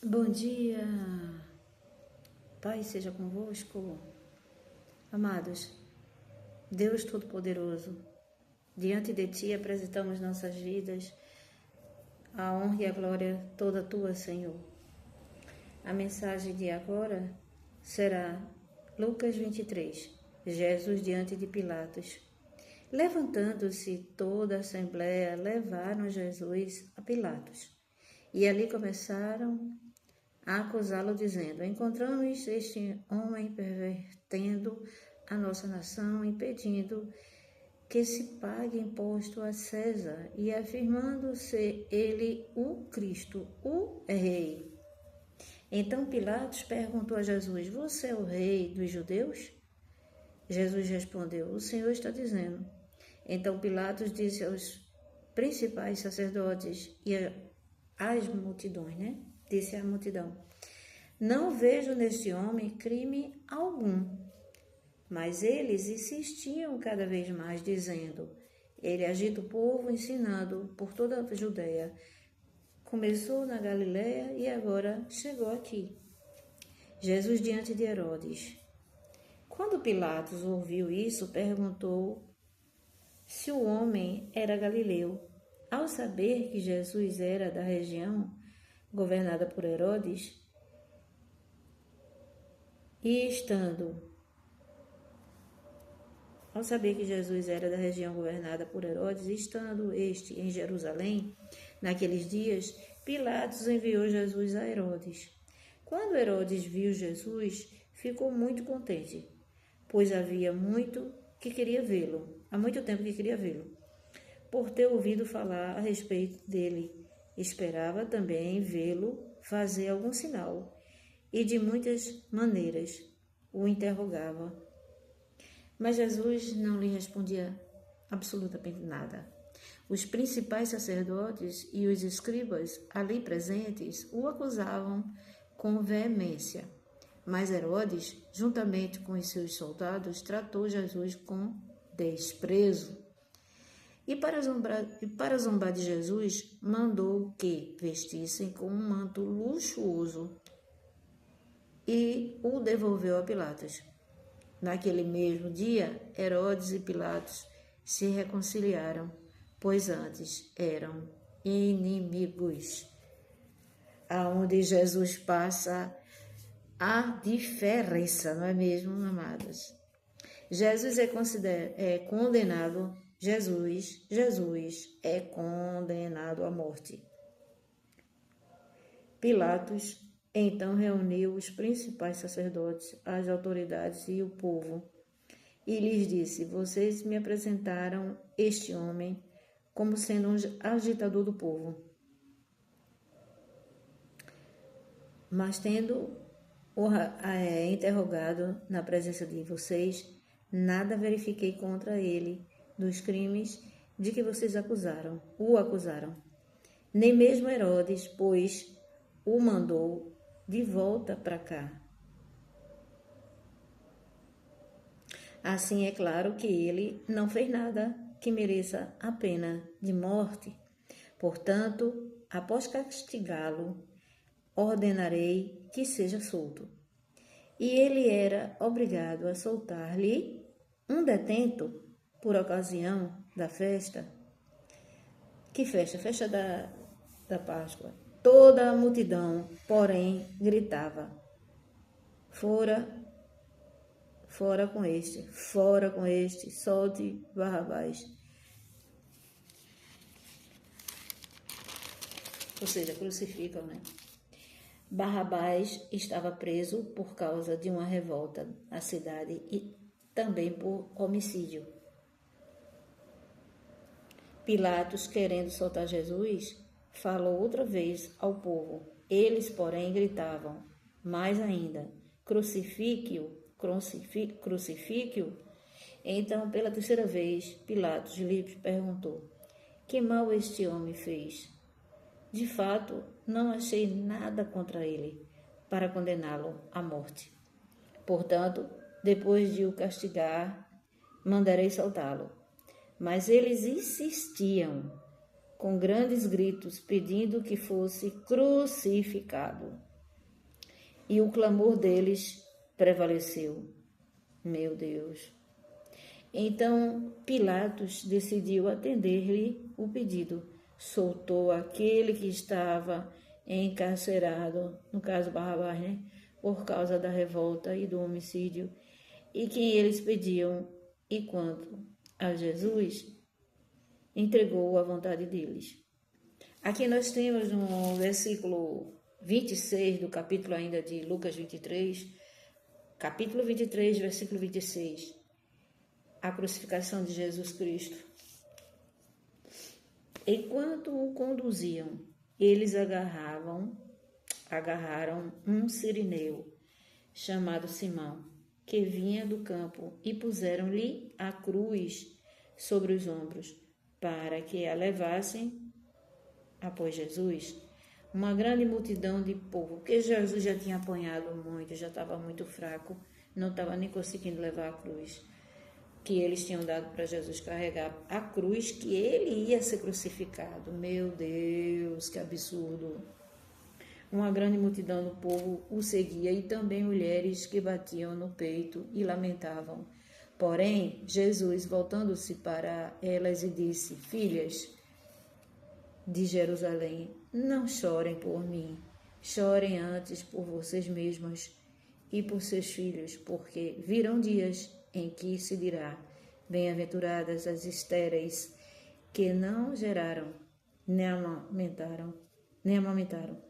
Bom dia, Pai seja convosco, amados, Deus Todo-Poderoso, diante de Ti apresentamos nossas vidas, a honra e a glória toda Tua, Senhor. A mensagem de agora será Lucas 23, Jesus diante de Pilatos. Levantando-se toda a assembleia, levaram Jesus a Pilatos, e ali começaram a acusá-lo, dizendo: encontramos este homem pervertendo a nossa nação, impedindo que se pague imposto a César e afirmando ser ele o Cristo, o rei. Então Pilatos perguntou a Jesus: você é o rei dos judeus? Jesus respondeu: o Senhor está dizendo. Então Pilatos disse aos principais sacerdotes e às multidões, Disse à multidão: não vejo neste homem crime algum. Mas eles insistiam cada vez mais, dizendo: ele agita o povo, ensinando por toda a Judeia. Começou na Galiléia e agora chegou aqui. Jesus diante de Herodes. Quando Pilatos ouviu isso, perguntou se o homem era galileu. Ao saber que Jesus era da região governada por Herodes, Ao saber que Jesus era da região governada por Herodes, estando este em Jerusalém, naqueles dias, Pilatos enviou Jesus a Herodes. Quando Herodes viu Jesus, ficou muito contente, pois havia muito tempo que queria vê-lo, por ter ouvido falar a respeito dele. Esperava também vê-lo fazer algum sinal, e de muitas maneiras o interrogava. Mas Jesus não lhe respondia absolutamente nada. Os principais sacerdotes e os escribas ali presentes o acusavam com veemência. Mas Herodes, juntamente com os seus soldados, tratou Jesus com desprezo. E para zombar de Jesus, mandou que vestissem com um manto luxuoso e o devolveu a Pilatos. Naquele mesmo dia, Herodes e Pilatos se reconciliaram, pois antes eram inimigos. Aonde Jesus passa a diferença, não é mesmo, amados? Jesus é condenado à morte. Pilatos então reuniu os principais sacerdotes, as autoridades e o povo, e lhes disse: vocês me apresentaram este homem como sendo um agitador do povo. Mas tendo-o interrogado na presença de vocês, nada verifiquei contra ele dos crimes de que vocês o acusaram. Nem mesmo Herodes, pois o mandou de volta para cá. Assim é claro que ele não fez nada que mereça a pena de morte. Portanto, após castigá-lo, ordenarei que seja solto. E ele era obrigado a soltar-lhe um detento por ocasião da festa. Que festa? Festa da Páscoa. Toda a multidão, porém, gritava: fora com este, solte Barrabás. Ou seja, crucificam, Barrabás estava preso por causa de uma revolta na cidade e também por homicídio. Pilatos, querendo soltar Jesus, falou outra vez ao povo. Eles, porém, gritavam mais ainda: crucifique-o. Então, pela terceira vez, Pilatos lhe perguntou: que mal este homem fez? De fato, não achei nada contra ele para condená-lo à morte. Portanto, depois de o castigar, mandarei soltá-lo. Mas eles insistiam com grandes gritos, pedindo que fosse crucificado. e o clamor deles prevaleceu. Meu Deus! Então Pilatos decidiu atender-lhe o pedido. Soltou aquele que estava encarcerado, no caso Barrabás, né? Por causa da revolta e do homicídio, e quem eles pediam, e quanto a Jesus, entregou à vontade deles. Aqui nós temos no versículo 26 do capítulo ainda de Lucas 23, capítulo 23, versículo 26, a crucificação de Jesus Cristo. Enquanto o conduziam, eles agarraram um sirineu, chamado Simão, que vinha do campo, e puseram-lhe a cruz sobre os ombros, para que a levassem após Jesus. Uma grande multidão de povo, porque Jesus já tinha apanhado muito, já estava muito fraco, não estava nem conseguindo levar a cruz que eles tinham dado para Jesus carregar, a cruz que ele ia ser crucificado. Meu Deus, que absurdo! Uma grande multidão do povo o seguia, e também mulheres que batiam no peito e lamentavam. Porém, Jesus, voltando-se para elas, e disse: Filhas de Jerusalém, não chorem por mim, chorem antes por vocês mesmas e por seus filhos, porque virão dias em que se dirá: bem-aventuradas as estéreis, que não geraram, nem amamentaram.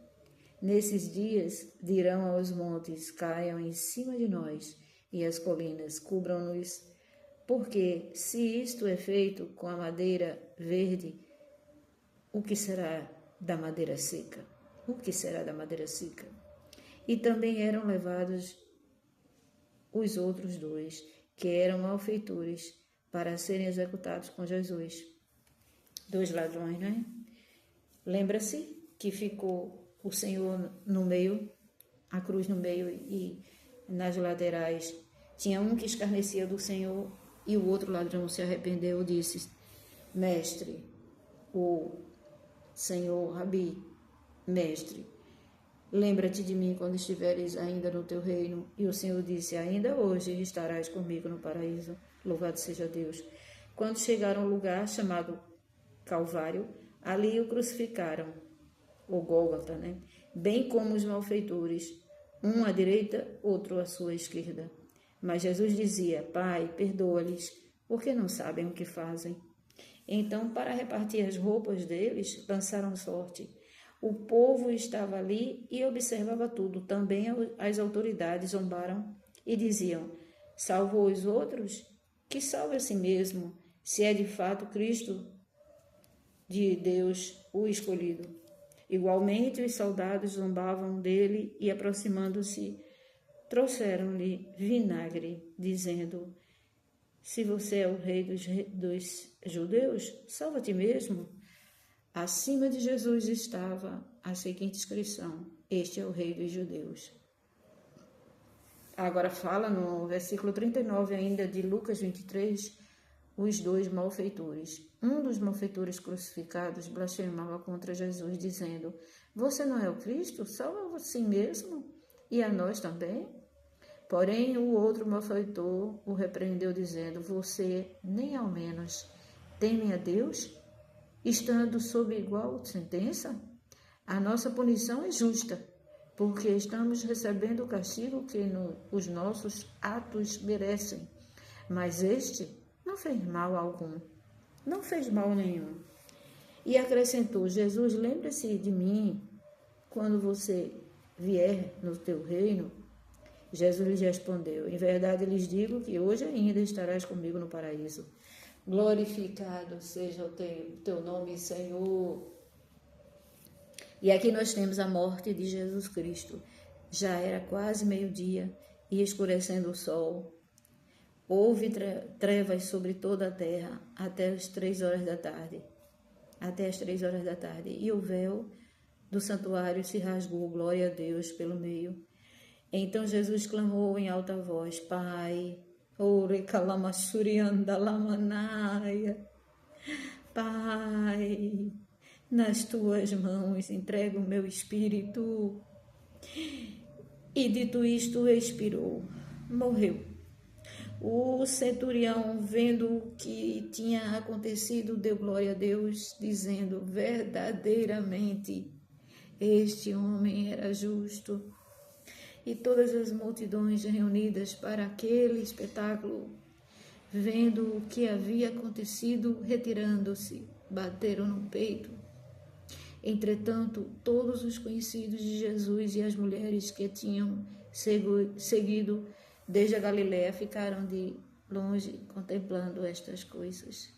Nesses dias dirão aos montes: caiam em cima de nós, e as colinas cubram-nos, porque se isto é feito com a madeira verde, o que será da madeira seca? O que será da madeira seca? E também eram levados os outros dois, que eram malfeitores, para serem executados com Jesus. 2 ladrões, não é? Lembra-se que ficou o Senhor no meio, a cruz no meio, e nas laterais tinha um que escarnecia do Senhor, e o outro ladrão se arrependeu e disse: Mestre, o Senhor, Rabi, mestre, lembra-te de mim quando estiveres ainda no teu reino. E o Senhor disse: ainda hoje estarás comigo no paraíso. Louvado seja Deus. Quando chegaram ao lugar chamado Calvário, ali o crucificaram, o Gólgota, né? Bem como os malfeitores, um à direita, outro à sua esquerda. Mas Jesus dizia: Pai, perdoa-lhes, porque não sabem o que fazem. Então, para repartir as roupas deles, lançaram sorte. O povo estava ali e observava tudo. Também as autoridades zombaram e diziam: salvou os outros? Que salve a si mesmo, se é de fato Cristo de Deus o escolhido. Igualmente, os soldados zombavam dele e, aproximando-se, trouxeram-lhe vinagre, dizendo: se você é o rei dos judeus, salva a ti mesmo. Acima de Jesus estava a seguinte inscrição: este é o rei dos judeus. Agora fala no versículo 39 ainda de Lucas 23, os dois malfeitores. Um dos malfeitores crucificados blasfemava contra Jesus, dizendo: você não é o Cristo? Salva a si mesmo e a nós também. Porém, o outro malfeitor o repreendeu, dizendo: você nem ao menos teme a Deus, estando sob igual sentença? A nossa punição é justa, porque estamos recebendo o castigo que os nossos atos merecem. Mas este não fez mal algum, não fez mal nenhum. E acrescentou: Jesus, lembre-se de mim quando você vier no teu reino. Jesus lhes respondeu: em verdade lhes digo que hoje ainda estarás comigo no paraíso. Glorificado seja o teu nome, Senhor. E aqui nós temos a morte de Jesus Cristo. Já era quase meio-dia e escurecendo o sol. Houve trevas sobre toda a terra até as 3 horas da tarde. Até as 3 horas da tarde. E o véu do santuário se rasgou, glória a Deus, pelo meio. Então Jesus clamou em alta voz: Pai, Pai, nas tuas mãos entrego o meu espírito. E dito isto, expirou, morreu. O centurião, vendo o que tinha acontecido, deu glória a Deus, dizendo: verdadeiramente este homem era justo. E todas as multidões reunidas para aquele espetáculo, vendo o que havia acontecido, retirando-se, bateram no peito. Entretanto, todos os conhecidos de Jesus e as mulheres que tinham seguido desde a Galiléia ficaram de longe contemplando estas coisas.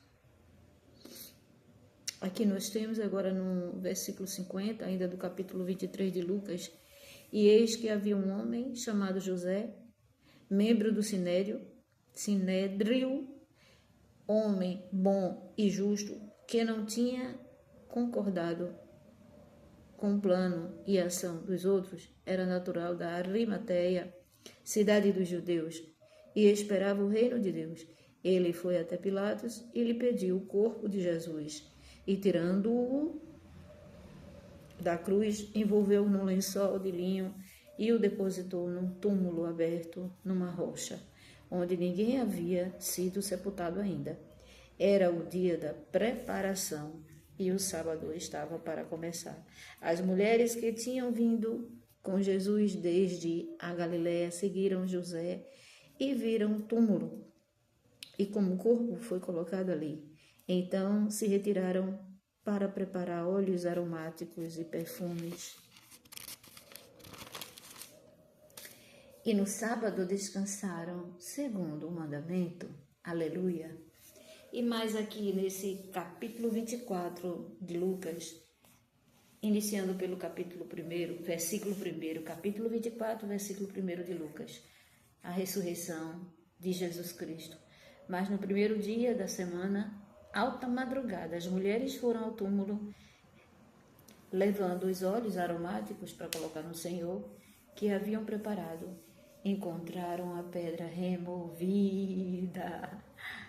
Aqui nós temos agora no versículo 50, ainda do capítulo 23 de Lucas: e eis que havia um homem chamado José, membro do Sinédrio, homem bom e justo, que não tinha concordado com o plano e a ação dos outros, era natural da Arimateia, cidade dos judeus, e esperava o reino de Deus. Ele foi até Pilatos e lhe pediu o corpo de Jesus, e tirando-o da cruz, envolveu-o num lençol de linho e o depositou num túmulo aberto numa rocha, onde ninguém havia sido sepultado ainda. Era o dia da preparação e o sábado estava para começar. As mulheres que tinham vindo com Jesus desde a Galiléia seguiram José e viram o túmulo e como o corpo foi colocado ali. Então se retiraram para preparar óleos aromáticos e perfumes. E no sábado descansaram, segundo o mandamento. Aleluia. E mais aqui nesse capítulo 24 de Lucas, iniciando pelo capítulo 1, versículo 1, capítulo 24, versículo 1 de Lucas, a ressurreição de Jesus Cristo. Mas no primeiro dia da semana, alta madrugada, as mulheres foram ao túmulo, levando os óleos aromáticos para colocar no Senhor, que haviam preparado. Encontraram a pedra removida.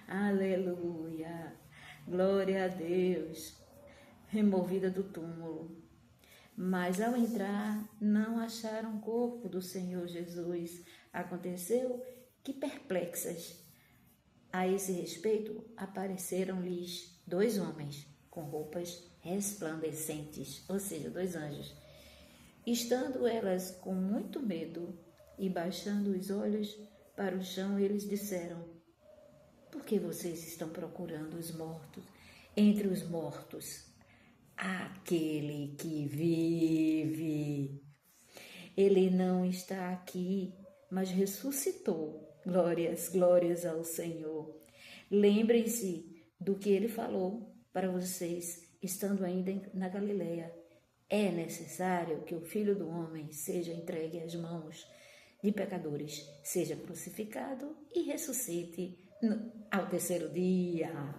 Aleluia! Glória a Deus! Removida do túmulo. Mas ao entrar, não acharam o corpo do Senhor Jesus. Aconteceu que, perplexas a esse respeito, apareceram-lhes 2 homens com roupas resplandecentes, ou seja, 2 anjos. Estando elas com muito medo e baixando os olhos para o chão, eles disseram: por que vocês estão procurando os mortos entre os mortos? Aquele que vive. Ele não está aqui, mas ressuscitou. Glórias ao Senhor. Lembrem-se do que ele falou para vocês, estando ainda na Galiléia. É necessário que o Filho do Homem seja entregue às mãos de pecadores, seja crucificado e ressuscite ao 3º dia.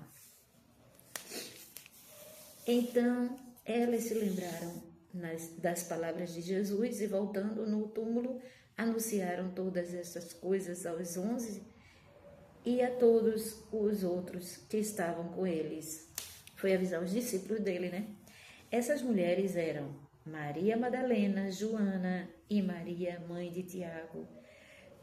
Então, elas se lembraram das palavras de Jesus e, voltando no túmulo, anunciaram todas essas coisas aos 11 e a todos os outros que estavam com eles. Foi avisar os discípulos dele, né? Essas mulheres eram Maria Madalena, Joana e Maria, mãe de Tiago.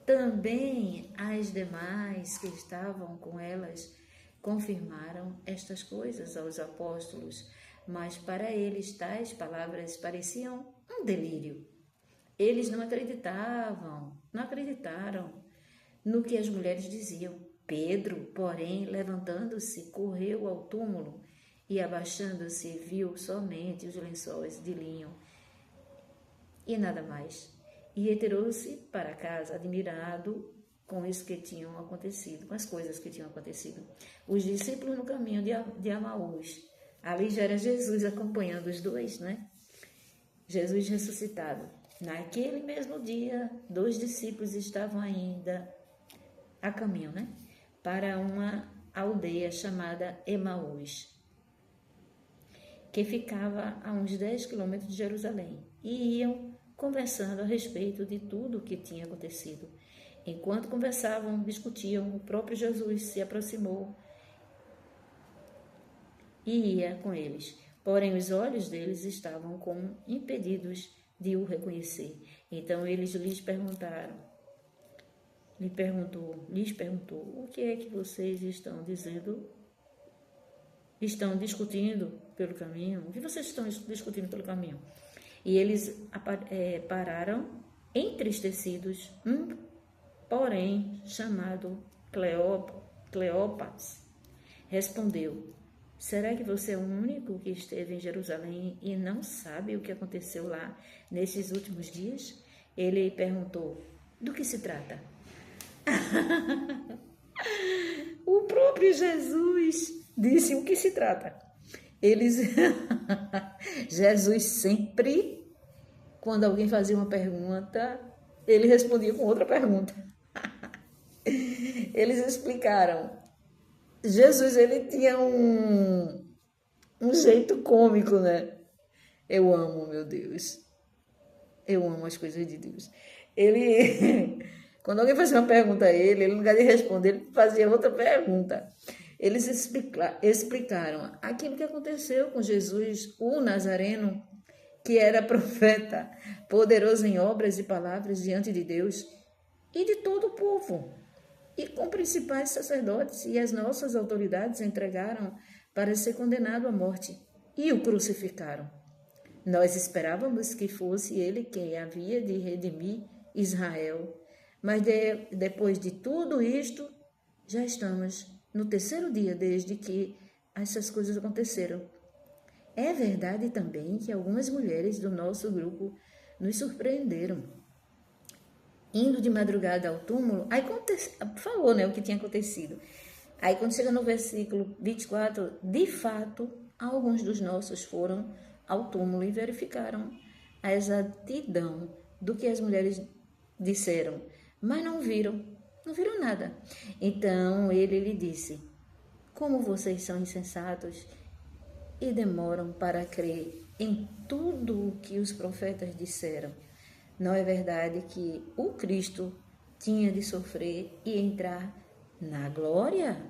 Também as demais que estavam com elas confirmaram estas coisas aos apóstolos, mas para eles tais palavras pareciam um delírio. Eles não acreditaram no que as mulheres diziam. Pedro, porém, levantando-se, correu ao túmulo e, abaixando-se, viu somente os lençóis de linho e nada mais. E retirou-se para casa, admirado com isso que tinham acontecido, com as coisas que tinham acontecido. Os discípulos no caminho de Amaús. Ali já era Jesus acompanhando os 2, né? Jesus ressuscitado. Naquele mesmo dia, 2 discípulos estavam ainda a caminho, né? Para uma aldeia chamada Emaús, que ficava a uns 10 quilômetros de Jerusalém, e iam conversando a respeito de tudo o que tinha acontecido. Enquanto conversavam, discutiam, o próprio Jesus se aproximou e ia com eles. Porém, os olhos deles estavam como impedidos de o reconhecer. Então eles lhes perguntou, o que é que vocês estão dizendo? Estão discutindo pelo caminho? O que vocês estão discutindo pelo caminho? E eles pararam entristecidos, porém, chamado Cleópas, respondeu: será que você é o único que esteve em Jerusalém e não sabe o que aconteceu lá nesses últimos dias? Ele perguntou: do que se trata? O próprio Jesus disse o que se trata. Jesus sempre, quando alguém fazia uma pergunta, ele respondia com outra pergunta. Eles explicaram. Jesus, ele tinha um jeito cômico, né? Eu amo, meu Deus. Eu amo as coisas de Deus. Ele, quando alguém fazia uma pergunta a ele, no lugar de responder, ele fazia outra pergunta. Eles explicaram aquilo que aconteceu com Jesus, o Nazareno, que era profeta, poderoso em obras e palavras diante de Deus e de todo o povo. E com principais sacerdotes e as nossas autoridades entregaram para ser condenado à morte e o crucificaram. Nós esperávamos que fosse ele quem havia de redimir Israel, mas depois de tudo isto, já estamos no terceiro dia desde que essas coisas aconteceram. É verdade também que algumas mulheres do nosso grupo nos surpreenderam. Indo de madrugada ao túmulo, aí falou, né, o que tinha acontecido. Aí quando chega no versículo 24, de fato, alguns dos nossos foram ao túmulo e verificaram a exatidão do que as mulheres disseram, mas não viram nada. Então ele lhe disse: como vocês são insensatos e demoram para crer em tudo o que os profetas disseram. Não é verdade que o Cristo tinha de sofrer e entrar na glória?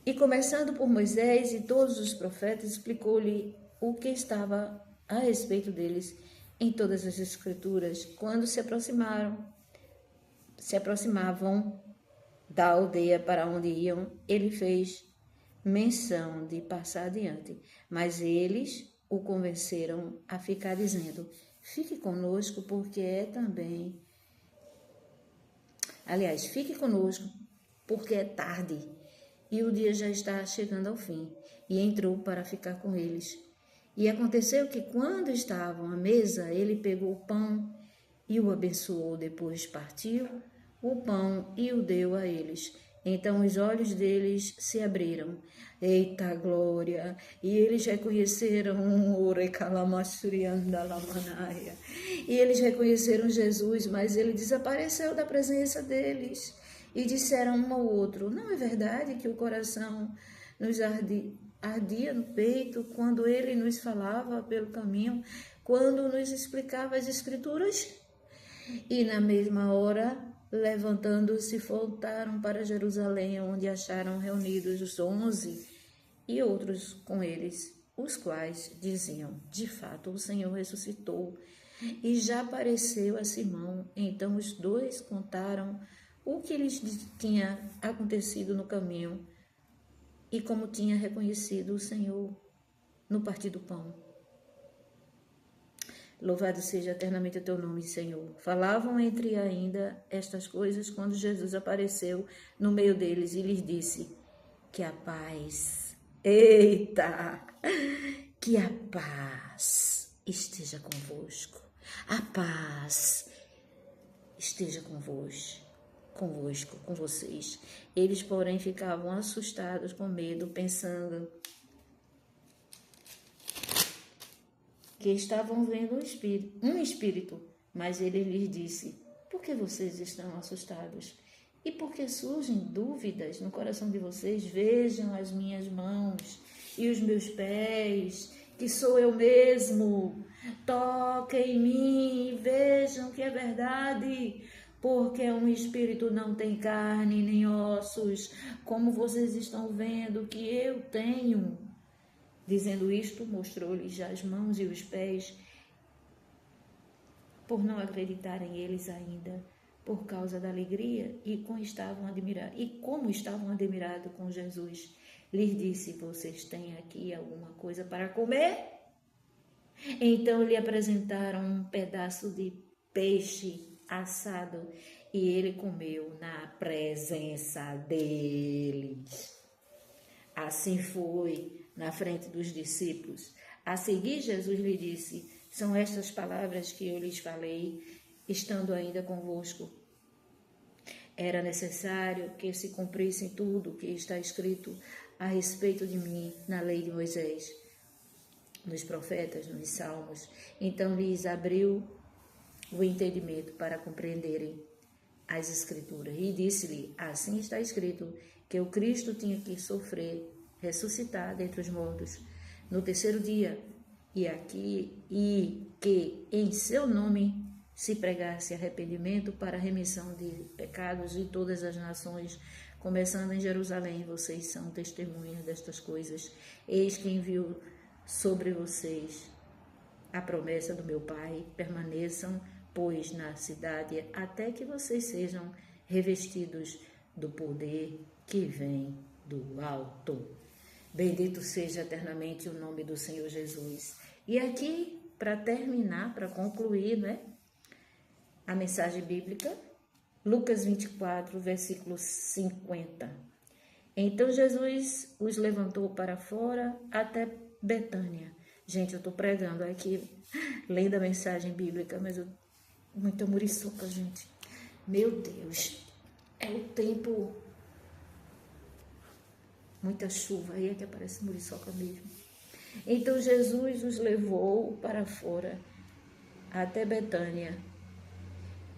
E começando por Moisés e todos os profetas, explicou-lhe o que estava a respeito deles em todas as escrituras. Quando se aproximavam da aldeia para onde iam, ele fez menção de passar adiante, mas eles o convenceram a ficar, dizendo: fique conosco, porque é tarde e o dia já está chegando ao fim. E entrou para ficar com eles. E aconteceu que, quando estavam à mesa, ele pegou o pão e o abençoou, depois partiu o pão e o deu a eles. Então os olhos deles se abriram. Eita glória! E eles reconheceram E eles reconheceram Jesus, mas ele desapareceu da presença deles. E disseram um ao outro: não é verdade que o coração nos ardia no peito quando ele nos falava pelo caminho, quando nos explicava as escrituras? E na mesma hora, levantando-se, voltaram para Jerusalém, onde acharam reunidos os 11 e outros com eles, os quais diziam: de fato, o Senhor ressuscitou e já apareceu a Simão. Então os dois contaram o que lhes tinha acontecido no caminho e como tinha reconhecido o Senhor no partir do pão. Louvado seja eternamente o teu nome, Senhor. Falavam entre ainda estas coisas quando Jesus apareceu no meio deles e lhes disse: que a paz, que a paz esteja convosco. A paz esteja convosco, com vocês. Eles, porém, ficavam assustados com medo, pensando que estavam vendo um espírito. Mas ele lhes disse: por que vocês estão assustados? E por que surgem dúvidas no coração de vocês? Vejam as minhas mãos e os meus pés, que sou eu mesmo. Toquem em mim e vejam que é verdade, porque um espírito não tem carne nem ossos, como vocês estão vendo que eu tenho. Dizendo isto, mostrou-lhes já as mãos e os pés. por não acreditarem eles ainda, por causa da alegria e como estavam admirados com Jesus. Lhes disse: vocês têm aqui alguma coisa para comer? Então lhe apresentaram um pedaço de peixe assado e ele comeu na presença deles. Assim foi na frente dos discípulos. A seguir, Jesus lhe disse: são estas palavras que eu lhes falei, estando ainda convosco. Era necessário que se cumprisse tudo o que está escrito a respeito de mim na lei de Moisés, nos profetas, nos salmos. Então lhes abriu o entendimento para compreenderem as escrituras. E disse-lhe: assim está escrito, que o Cristo tinha que sofrer, ressuscitar dentre os mortos no terceiro dia, e que em seu nome se pregasse arrependimento para a remissão de pecados de todas as nações, começando em Jerusalém. Vocês são testemunhas destas coisas. Eis que envio sobre vocês a promessa do meu Pai. Permaneçam, pois, na cidade, até que vocês sejam revestidos do poder que vem do alto. Bendito seja eternamente o nome do Senhor Jesus. E aqui, para terminar, para concluir, né, a mensagem bíblica, Lucas 24, versículo 50. Então Jesus os levantou para fora até Betânia. Gente, eu estou pregando aqui, lendo a mensagem bíblica, mas muita muriçoca, gente. Meu Deus, é o tempo, muita chuva, aí é que aparece muriçoca mesmo. Então Jesus os levou para fora até Betânia.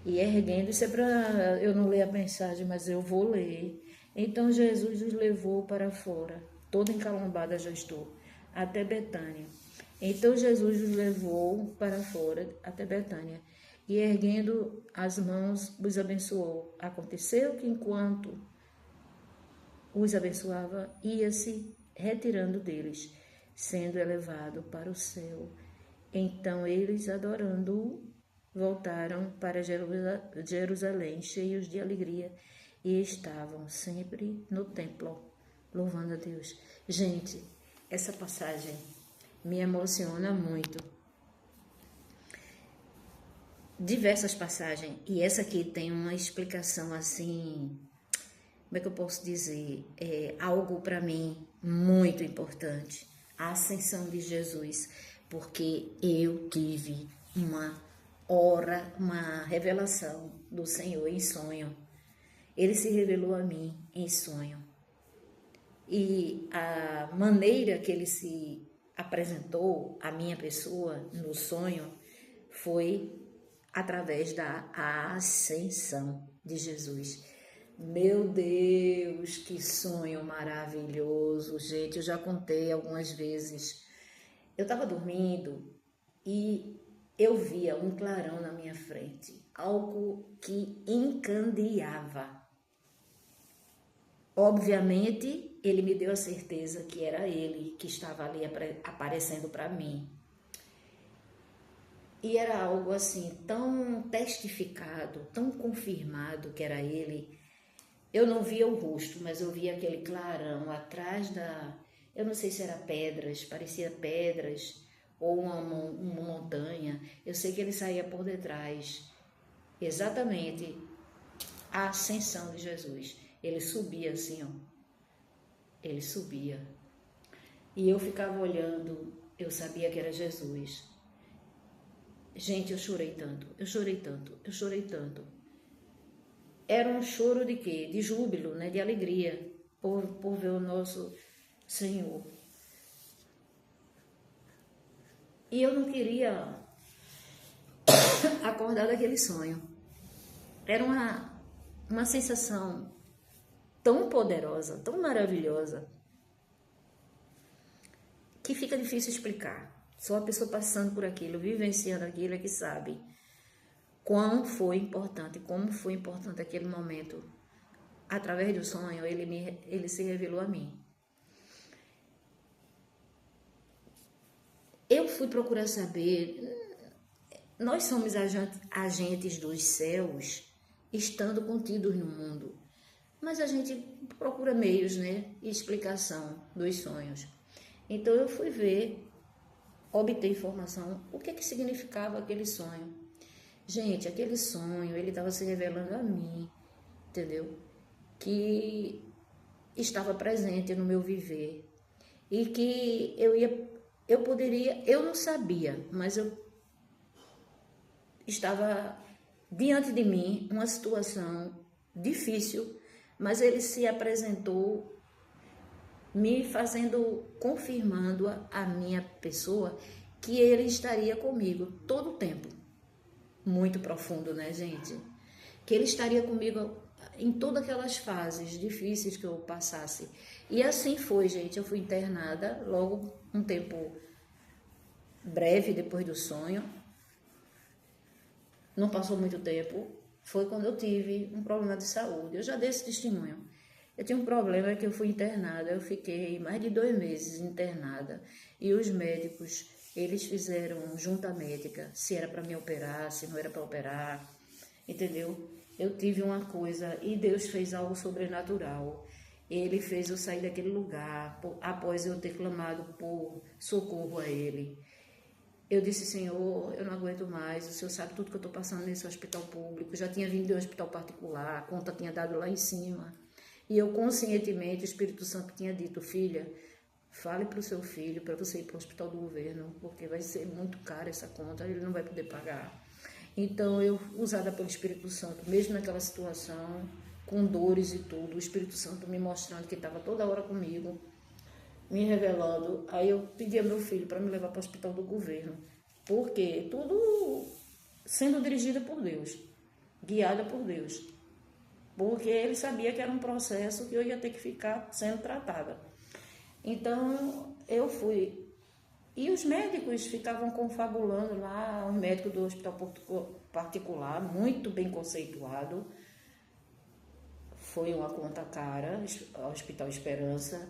E erguendo, isso é para eu não ler a mensagem, mas eu vou ler. Então Jesus os levou para fora, toda encalombada já estou, até Betânia. Então Jesus os levou para fora, até Betânia, e erguendo as mãos, os abençoou. Aconteceu que enquanto os abençoava, ia-se retirando deles, sendo elevado para o céu. Então eles, adorando-o, voltaram para Jerusalém, cheios de alegria, e estavam sempre no templo, louvando a Deus. Gente, essa passagem me emociona muito. Diversas passagens, e essa aqui tem uma explicação assim, como é que eu posso dizer? Algo para mim muito importante, a ascensão de Jesus, porque eu tive uma revelação do Senhor em sonho. Ele se revelou a mim em sonho. E a maneira que ele se apresentou à minha pessoa no sonho foi através da ascensão de Jesus. Meu Deus, que sonho maravilhoso, gente. Eu já contei algumas vezes. Eu estava dormindo e eu via um clarão na minha frente, algo que encandeava. Obviamente, ele me deu a certeza que era ele que estava ali aparecendo para mim. E era algo assim, tão testificado, tão confirmado que era ele. Eu não via o rosto, mas eu via aquele clarão atrás eu não sei se era pedras, parecia pedras, ou uma montanha. Eu sei que ele saía por detrás, exatamente a ascensão de Jesus. Ele subia assim, ó. Ele subia. E eu ficava olhando, eu sabia que era Jesus. Gente, eu chorei tanto, eu chorei tanto, eu chorei tanto. Era um choro de quê? De júbilo, né? De alegria por ver o nosso Senhor. E eu não queria acordar daquele sonho. Era uma sensação tão poderosa, tão maravilhosa, que fica difícil explicar. Só a pessoa passando por aquilo, vivenciando aquilo, é que sabe como foi importante aquele momento. Através do sonho, ele se revelou a mim. Eu fui procurar saber, nós somos agentes dos céus, estando contidos no mundo. Mas a gente procura meios, né? E explicação dos sonhos. Então eu fui ver, obter informação, o que significava aquele sonho. Gente, aquele sonho, ele estava se revelando a mim, entendeu? Que estava presente no meu viver. E que eu poderia, eu não sabia, mas eu estava diante de mim uma situação difícil, mas ele se apresentou me fazendo, confirmando a minha pessoa que ele estaria comigo todo o tempo. Muito profundo, né, gente? Que ele estaria comigo em todas aquelas fases difíceis que eu passasse. E assim foi, gente. Eu fui internada logo um tempo breve depois do sonho. Não passou muito tempo. Foi quando eu tive um problema de saúde. Eu já dei esse testemunho. Eu tinha um problema que eu fui internada. Eu fiquei mais de 2 meses internada. E os médicos, eles fizeram junta médica. Se era para me operar, se não era para operar. Entendeu? Eu tive uma coisa e Deus fez algo sobrenatural. Ele fez eu sair daquele lugar após eu ter clamado por socorro a Ele. Eu disse, Senhor, eu não aguento mais, o Senhor sabe tudo que eu estou passando nesse hospital público. Já tinha vindo de um hospital particular, a conta tinha dado lá em cima. E eu conscientemente, o Espírito Santo tinha dito, filha, fale para o seu filho para você ir para o hospital do governo, porque vai ser muito caro essa conta, ele não vai poder pagar. Então, eu, usada pelo Espírito Santo, mesmo naquela situação, com dores e tudo, o Espírito Santo me mostrando que estava toda hora comigo, me revelando. Aí eu pedi a meu filho para me levar para o hospital do governo, porque tudo sendo dirigido por Deus, guiada por Deus, porque ele sabia que era um processo que eu ia ter que ficar sendo tratada. Então, eu fui. E os médicos ficavam confabulando lá, os médicos do hospital particular, muito bem conceituado. Foi uma conta cara, Hospital Esperança,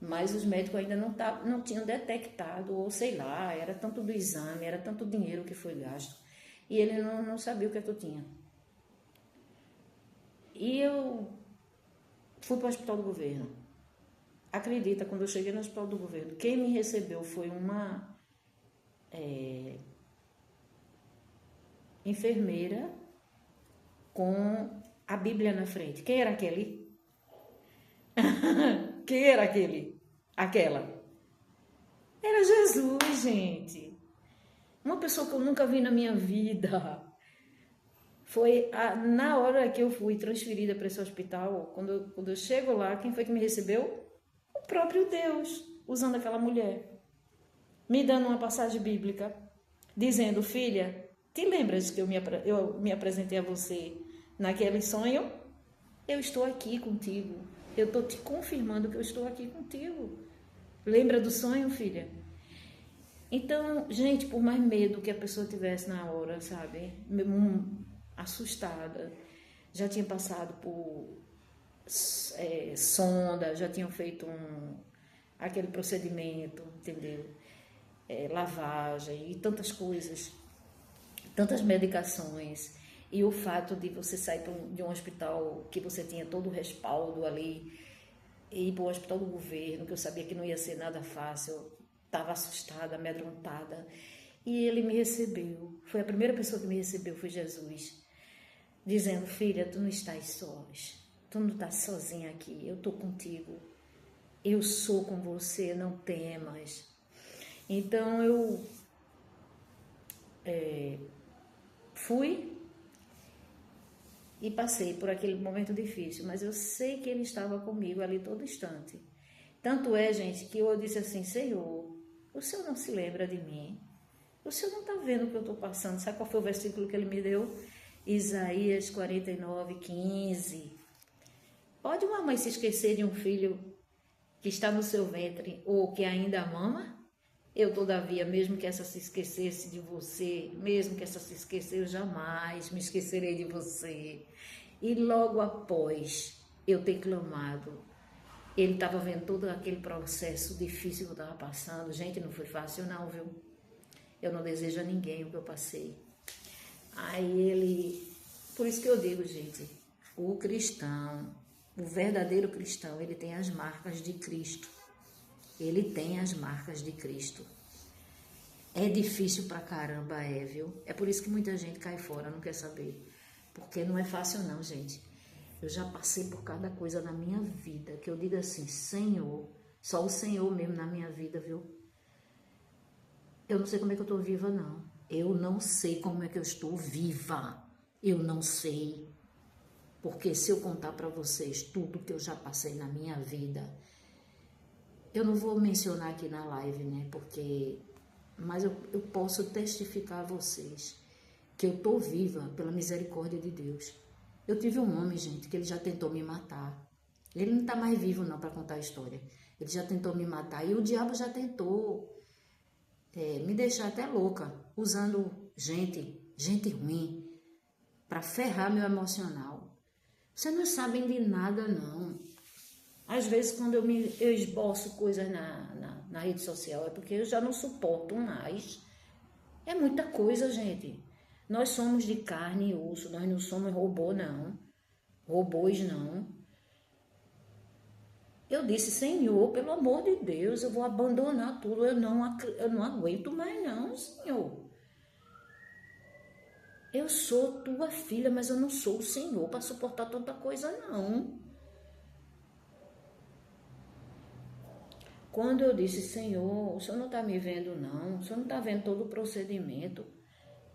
mas os médicos ainda não tinham detectado, ou sei lá, era tanto do exame, era tanto dinheiro que foi gasto, e ele não sabia o que é que eu tinha. E eu fui para o Hospital do Governo. Acredita, quando eu cheguei no Hospital do Governo, quem me recebeu foi uma enfermeira com a Bíblia na frente. Quem era aquele? Quem era aquele? Aquela? Era Jesus, gente. Uma pessoa que eu nunca vi na minha vida. Foi na hora que eu fui transferida para esse hospital, quando eu chego lá, quem foi que me recebeu? O próprio Deus, usando aquela mulher, me dando uma passagem bíblica, dizendo, filha, te lembras que eu me apresentei a você naquele sonho? Eu estou aqui contigo, eu estou te confirmando que eu estou aqui contigo. Lembra do sonho, filha? Então, gente, por mais medo que a pessoa tivesse na hora, sabe, assustada, já tinha passado por sonda, já tinham feito aquele procedimento, entendeu? Lavagem e tantas coisas, tantas medicações. E o fato de você sair de um hospital que você tinha todo o respaldo ali e ir para o hospital do governo, que eu sabia que não ia ser nada fácil, estava assustada, amedrontada. E ele me recebeu. Foi a primeira pessoa que me recebeu, foi Jesus, dizendo, filha, tu não estás sós, tu não estás sozinha aqui, eu estou contigo, eu sou com você, não temas. Então eu fui e passei por aquele momento difícil, mas eu sei que ele estava comigo ali todo instante. Tanto é, gente, que eu disse assim, Senhor, o Senhor não se lembra de mim? O Senhor não está vendo o que eu estou passando? Sabe qual foi o versículo que ele me deu? Isaías 49, 15. Pode uma mãe se esquecer de um filho que está no seu ventre ou que ainda mama? Eu, todavia, mesmo que essa se esquecesse de você, mesmo que essa se esqueceu, eu jamais me esquecerei de você. E logo após eu ter clamado, ele estava vendo todo aquele processo difícil que eu estava passando. Gente, não foi fácil não, viu? Eu não desejo a ninguém o que eu passei. Aí ele... Por isso que eu digo, gente, o cristão, o verdadeiro cristão, ele tem as marcas de Cristo. Ele tem as marcas de Cristo. É difícil pra caramba, viu? É por isso que muita gente cai fora, não quer saber. Porque não é fácil não, gente. Eu já passei por cada coisa na minha vida, que eu digo assim, Senhor, só o Senhor mesmo na minha vida, viu? Eu não sei como é que eu tô viva, não. Eu não sei como é que eu estou viva. Eu não sei. Porque se eu contar pra vocês tudo que eu já passei na minha vida, eu não vou mencionar aqui na live, né? Mas eu posso testificar a vocês que eu tô viva pela misericórdia de Deus. Eu tive um homem, gente, que ele já tentou me matar. Ele não tá mais vivo, não, para contar a história. Ele já tentou me matar. E o diabo já tentou me deixar até louca, usando gente ruim, para ferrar meu emocional. Vocês não sabem de nada, não. Às vezes, quando eu esboço coisas na rede social, é porque eu já não suporto mais. É muita coisa, gente. Nós somos de carne e osso, nós não somos robô, não. Robôs, não. Eu disse, Senhor, pelo amor de Deus, eu vou abandonar tudo. Eu não aguento mais, não, Senhor. Eu sou tua filha, mas eu não sou o Senhor para suportar tanta coisa, não. Quando eu disse, Senhor, o Senhor não está me vendo, não. O Senhor não está vendo todo o procedimento,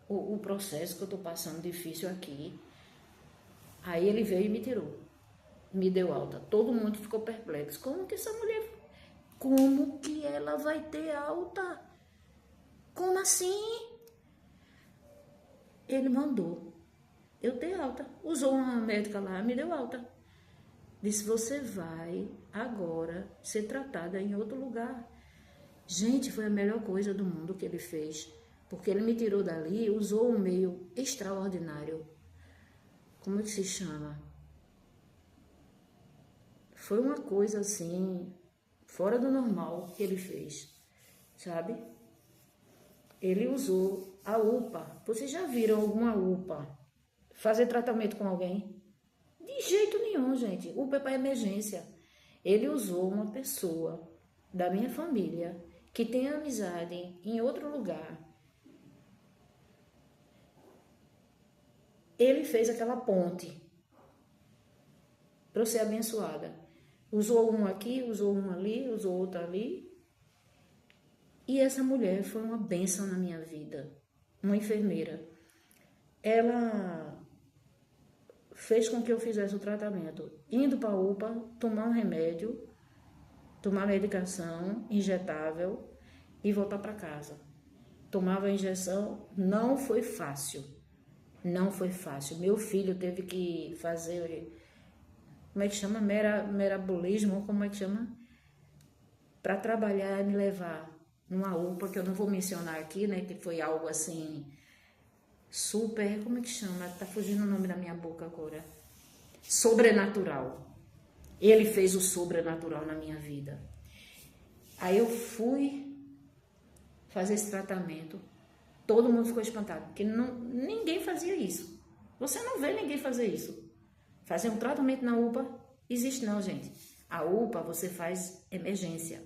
o processo que eu estou passando difícil aqui. Aí ele veio e me tirou. Me deu alta. Todo mundo ficou perplexo. Como que essa mulher... Como que ela vai ter alta? Como assim? Ele mandou eu ter alta. Usou uma médica lá, me deu alta. Disse, você vai agora ser tratada em outro lugar. Gente, foi a melhor coisa do mundo que ele fez. Porque ele me tirou dali, usou um meio extraordinário. Como é que se chama? Foi uma coisa assim, fora do normal que ele fez, sabe? Ele usou a UPA. Vocês já viram alguma UPA fazer tratamento com alguém? De jeito nenhum, gente. UPA é para emergência. Ele usou uma pessoa da minha família que tem amizade em outro lugar. Ele fez aquela ponte para eu ser abençoada. Usou um aqui, usou um ali, usou outro ali. E essa mulher foi uma bênção na minha vida. Uma enfermeira. Ela fez com que eu fizesse o tratamento. Indo para a UPA, tomar um remédio, tomar medicação injetável e voltar para casa. Tomava a injeção, não foi fácil. Não foi fácil. Meu filho teve que fazer... Como é que chama? Merabolismo, como é que chama? Para trabalhar e me levar numa UPA, que eu não vou mencionar aqui, né? Que foi algo assim, super, como é que chama? Tá fugindo o nome da minha boca agora. Sobrenatural. Ele fez o sobrenatural na minha vida. Aí eu fui fazer esse tratamento. Todo mundo ficou espantado, porque ninguém fazia isso. Você não vê ninguém fazer isso. Fazer um tratamento na UPA, existe não, gente. A UPA você faz emergência,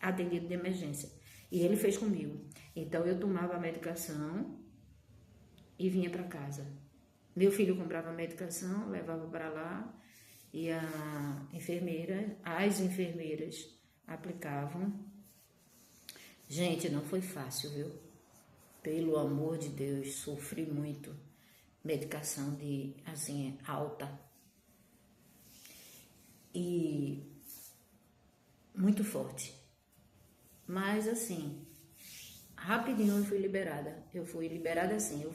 atendido de emergência. E ele fez comigo. Então eu tomava a medicação e vinha para casa. Meu filho comprava a medicação, levava para lá e as enfermeiras aplicavam. Gente, não foi fácil, viu? Pelo amor de Deus, sofri muito. Medicação de, assim, alta. E muito forte. Mas assim, rapidinho eu fui liberada. Eu fui liberada assim, eu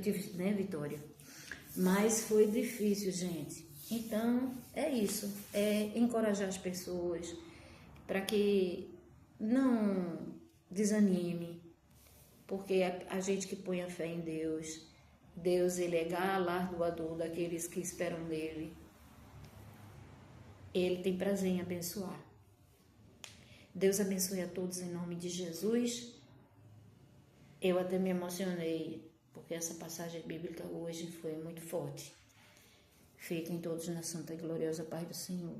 tive, né, vitória. Mas foi difícil, gente. Então, é isso. É encorajar as pessoas para que não desanime. Porque a gente que põe a fé em Deus, Deus, ele é galardoador daqueles que esperam nele. Ele tem prazer em abençoar. Deus abençoe a todos em nome de Jesus. Eu até me emocionei, porque essa passagem bíblica hoje foi muito forte. Fiquem todos na santa e gloriosa paz do Senhor.